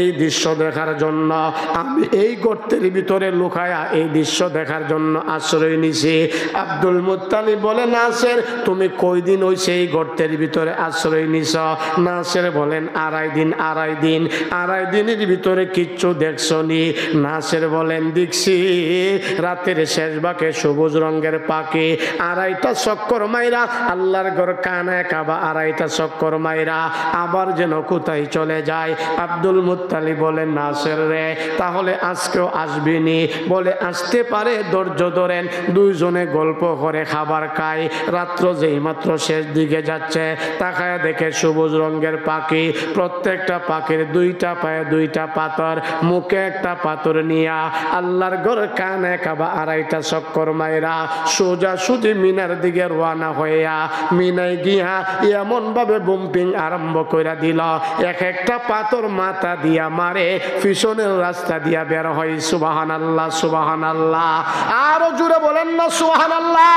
এই দৃশ্য দেখার জন্য, আমি এই গর্তের ভিতরে লুকায়া এই দৃশ্য দেখার জন্য আশ্রয় নিছি। আব্দুল মুত্তালিব বলে, নাসের তুমি কয়দিন হইছে এই গর্তের ভিতরে আশ্রয় নিছ? নাসের বলেন, আড়াই দিন। আড়াই দিনের ভিতরে কিচ্ছু দেখছনি? নাসের বলেন, দেখছি রাতের শেষ ভাগে সবুজ রঙের পাখি আড়াইটা চক্কর মাইরা আল্লাহর ঘর কানায় কাবা আড়াইটা চক্কর মাইরা আবার যেন কোথায় চলে যায়। আব্দুল মুত্তালিব বলেন, নাসের রে তাহলে আজকেও আসবিনি? বলে, আসতে পারে, ধৈর্য ধরেন। দুইজনে গল্প করে খাবার খায়। রাত্র যেই মাত্র শেষ দিকে যাচ্ছে, তাকায় দেখে সবুজ রঙের পাখি, প্রত্যেকটা পাখির দুইটা পায়ে দুইটা পাথর, মুখে একটা পাথর নিয়া আল্লাহর ঘর কানে কাবা আড়াইটা চক্কর মাইরা সোজা সুজি মিনার দিকে রওনা হইয়া মিনায় গিয়া এমন ভাবে বুম্পিং আরম্ভ কইরা দিল, এক একটা পাথর মাথা দিয়া মারে, পিছনের রাস্তা দিয়া বের হয়। সুবহানাল্লাহ, সুবহানাল্লাহ। আরো জোরে বলেন না সুবহানাল্লাহ।